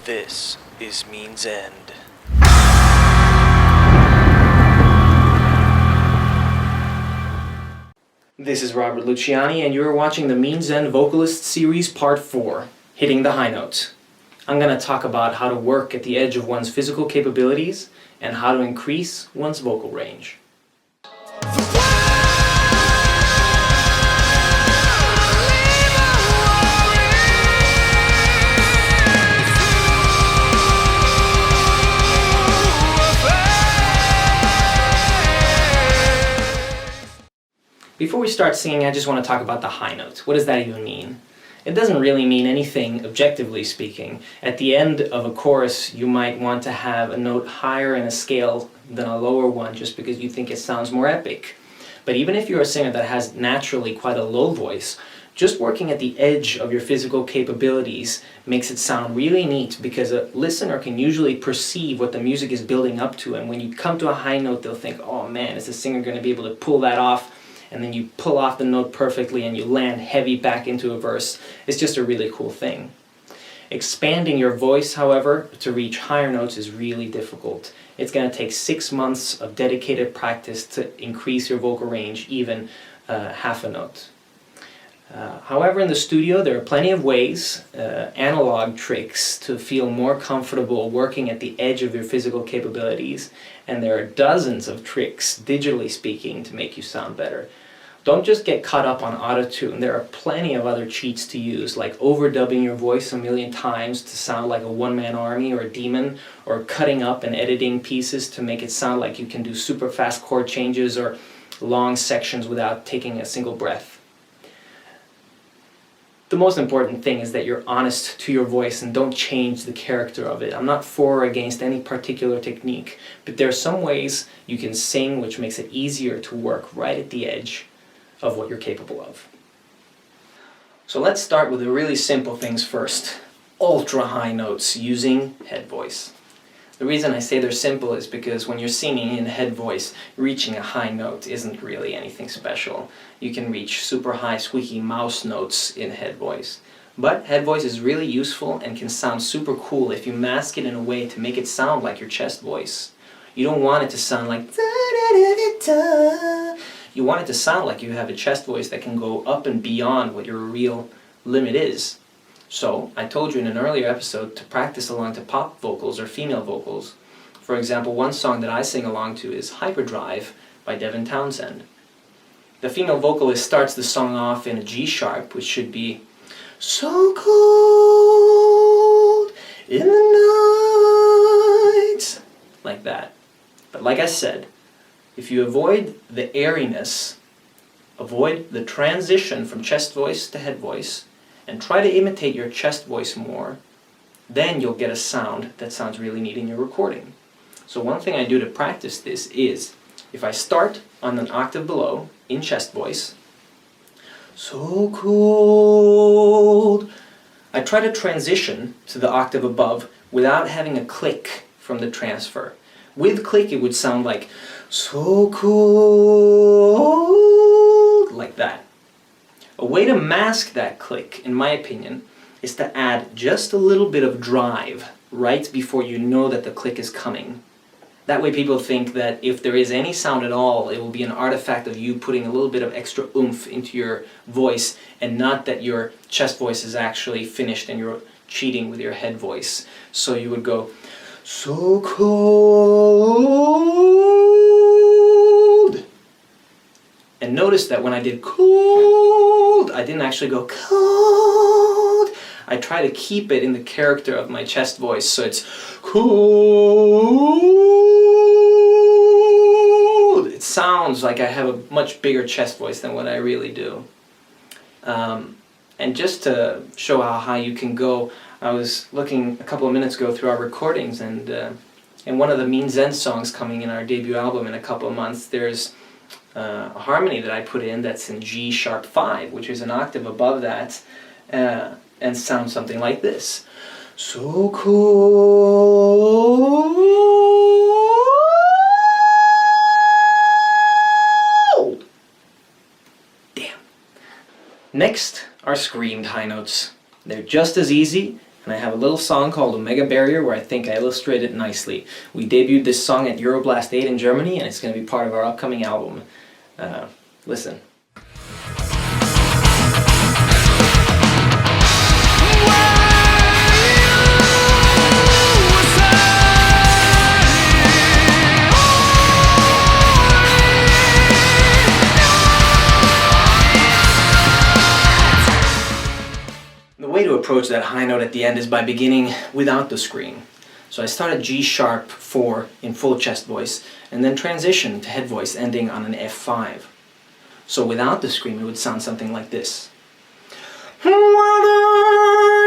This is Means End. This is Robert Luciani, and you're watching the Means End Vocalist Series Part 4, Hitting the High Note. I'm going to talk about how to work at the edge of one's physical capabilities and how to increase one's vocal range. Before we start singing, I just want to talk about the high note. What does that even mean? It doesn't really mean anything, objectively speaking. At the end of a chorus, you might want to have a note higher in a scale than a lower one just because you think it sounds more epic. But even if you're a singer that has naturally quite a low voice, just working at the edge of your physical capabilities makes it sound really neat because a listener can usually perceive what the music is building up to, and when you come to a high note, they'll think, oh man, is the singer going to be able to pull that off? And then you pull off the note perfectly and you land heavy back into a verse. It's just a really cool thing. Expanding your voice, however, to reach higher notes is really difficult. It's going to take 6 months of dedicated practice to increase your vocal range, even half a note. However, in the studio there are plenty of ways, analog tricks, to feel more comfortable working at the edge of your physical capabilities, and there are dozens of tricks, digitally speaking, to make you sound better. Don't just get caught up on auto-tune. There are plenty of other cheats to use, like overdubbing your voice a million times to sound like a one-man army or a demon, or cutting up and editing pieces to make it sound like you can do super fast chord changes or long sections without taking a single breath. The most important thing is that you're honest to your voice and don't change the character of it. I'm not for or against any particular technique, but there are some ways you can sing which makes it easier to work right at the edge of what you're capable of. So let's start with the really simple things first. Ultra high notes using head voice. The reason I say they're simple is because when you're singing in head voice, reaching a high note isn't really anything special. You can reach super high squeaky mouse notes in head voice. But head voice is really useful and can sound super cool if you mask it in a way to make it sound like your chest voice. You don't want it to sound like da-da-da-da-da. You want it to sound like you have a chest voice that can go up and beyond what your real limit is. So, I told you in an earlier episode to practice along to pop vocals or female vocals. For example, one song that I sing along to is Hyperdrive by Devin Townsend. The female vocalist starts the song off in a G sharp, which should be so cold in the night, like that. But like I said, if you avoid the airiness, avoid the transition from chest voice to head voice, and try to imitate your chest voice more, then you'll get a sound that sounds really neat in your recording. So one thing I do to practice this is, if I start on an octave below, in chest voice, so cold, I try to transition to the octave above without having a click from the transfer. With click it would sound like, so cold, like that. A way to mask that click, in my opinion, is to add just a little bit of drive right before you know that the click is coming. That way people think that if there is any sound at all, it will be an artifact of you putting a little bit of extra oomph into your voice, and not that your chest voice is actually finished and you're cheating with your head voice. So you would go, so cold. And notice that when I did cold, I didn't actually go cold. I try to keep it in the character of my chest voice, so it's cold. It sounds like I have a much bigger chest voice than what I really do. And just to show how high you can go, I was looking a couple of minutes ago through our recordings, and in one of the Means End songs coming in our debut album in a couple of months, there's a harmony that I put in that's in G sharp 5, which is an octave above that, and sounds something like this. So cold. Damn. Next are screamed high notes. They're just as easy And I have a little song called Omega Barrier where I think I illustrate it nicely. We debuted this song at Euroblast 8 in Germany, and it's going to be part of our upcoming album. Listen. The way to approach that high note at the end is by beginning without the scream. So I start at G sharp 4 in full chest voice, and then transition to head voice ending on an F5. So without the scream it would sound something like this. Whether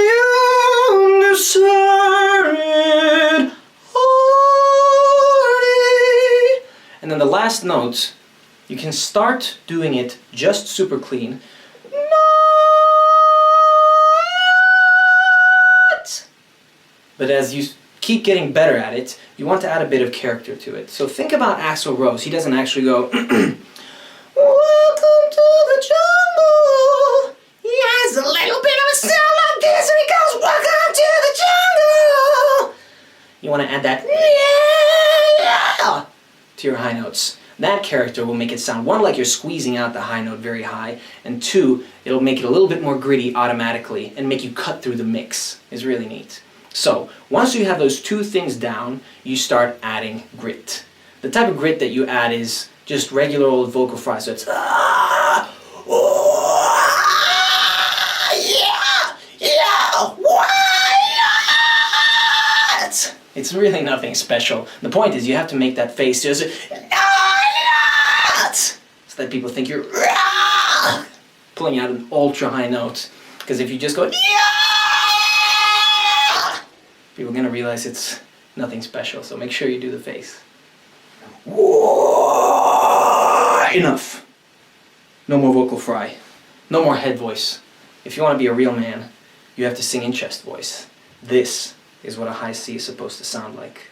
you decide, and then the last note, you can start doing it just super clean. But as you keep getting better at it, you want to add a bit of character to it. So think about Axl Rose. He doesn't actually go, Welcome to the jungle. He has a little bit of a sound like this, and he goes, Welcome to the jungle. You want to add that yeah to your high notes. That character will make it sound, one, like you're squeezing out the high note very high, and two, it'll make it a little bit more gritty automatically and make you cut through the mix. It's really neat. So, once you have those two things down, you start adding grit. The type of grit that you add is just regular old vocal fry, so it's yeah, what? It's really nothing special. The point is you have to make that face just so that people think you're pulling out an ultra high note. Because if you just go people are going to realize it's nothing special, so make sure you do the face. Enough. No more vocal fry. No more head voice. If you want to be a real man, you have to sing in chest voice. This is what a high C is supposed to sound like.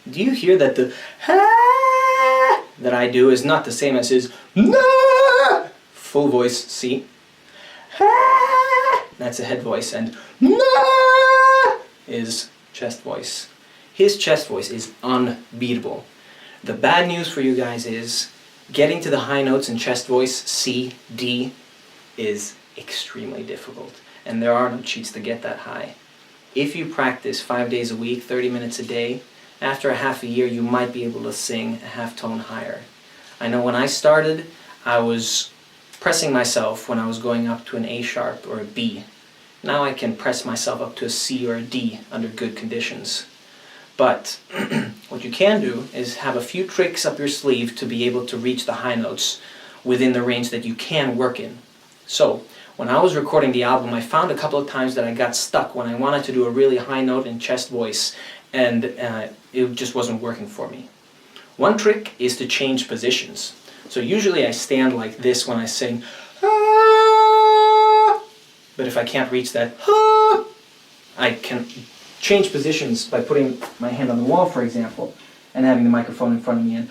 Do you hear that the that I do is not the same as his full voice C? That's a head voice, and is chest voice. His chest voice is unbeatable. The bad news for you guys is getting to the high notes in chest voice C, D is extremely difficult. And there are no cheats to get that high. If you practice 5 days a week, 30 minutes a day, after a half a year you might be able to sing a half tone higher. I know when I started, I was pressing myself when I was going up to an A sharp or a B. Now I can press myself up to a C or a D under good conditions. But what you can do is have a few tricks up your sleeve to be able to reach the high notes within the range that you can work in. So, when I was recording the album, I found a couple of times that I got stuck when I wanted to do a really high note in chest voice, and it just wasn't working for me. One trick is to change positions. So usually I stand like this when I sing, but if I can't reach that, I can change positions by putting my hand on the wall, for example, and having the microphone in front of me, and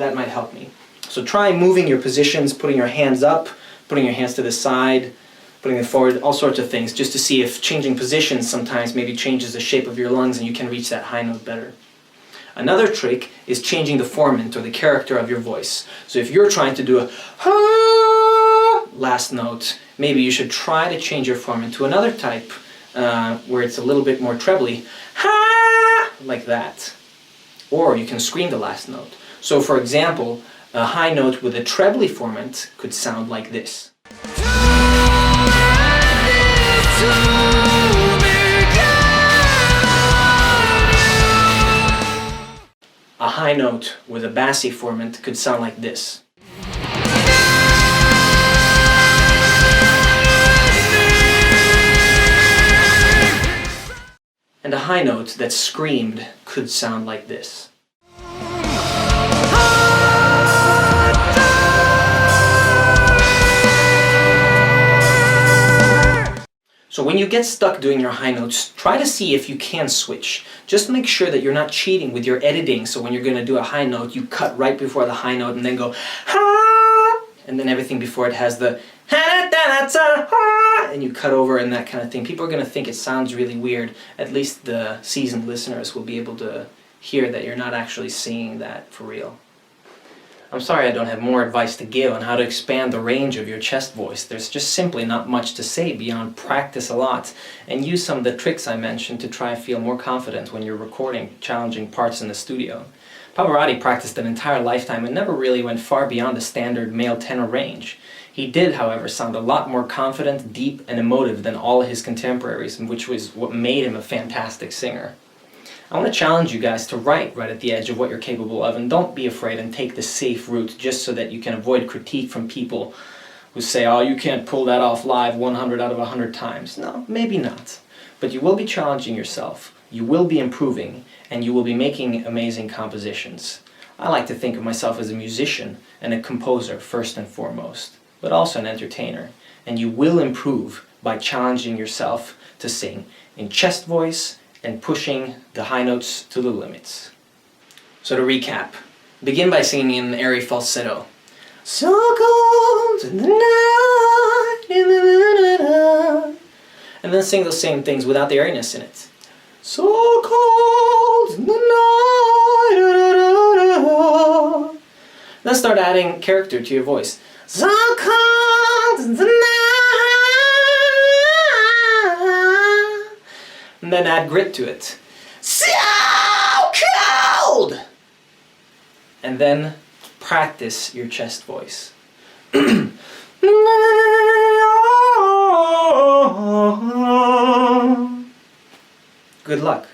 that might help me. So try moving your positions, putting your hands up, putting your hands to the side, putting them forward, all sorts of things, just to see if changing positions sometimes maybe changes the shape of your lungs and you can reach that high note better. Another trick is changing the formant or the character of your voice. So if you're trying to do a last note, maybe you should try to change your formant to another type where it's a little bit more trebly, like that. Or you can scream the last note. So for example, a high note with a trebly formant could sound like this. A high note with a bassy formant could sound like this. And a high note that screamed could sound like this. So when you get stuck doing your high notes, try to see if you can switch. Just make sure that you're not cheating with your editing, so when you're going to do a high note, you cut right before the high note and then go ha, and then everything before it has the ha, da, da, da, ha, and you cut over and that kind of thing. People are going to think it sounds really weird. At least the seasoned listeners will be able to hear that you're not actually singing that for real. I'm sorry I don't have more advice to give on how to expand the range of your chest voice. There's just simply not much to say beyond practice a lot and use some of the tricks I mentioned to try and feel more confident when you're recording challenging parts in the studio. Pavarotti practiced an entire lifetime and never really went far beyond the standard male tenor range. He did, however, sound a lot more confident, deep, and emotive than all his contemporaries, which was what made him a fantastic singer. I want to challenge you guys to write right at the edge of what you're capable of, and don't be afraid and take the safe route just so that you can avoid critique from people who say, oh, you can't pull that off live 100 out of 100 times. No, maybe not. But you will be challenging yourself, you will be improving, and you will be making amazing compositions. I like to think of myself as a musician and a composer first and foremost, but also an entertainer. And you will improve by challenging yourself to sing in chest voice and pushing the high notes to the limits. So to recap, begin by singing in an airy falsetto. So cold in the night, and then sing those same things without the airiness in it. So cold in the night. Then start adding character to your voice. So cold in the night. And then add grit to it. So cold! And then practice your chest voice. Good luck.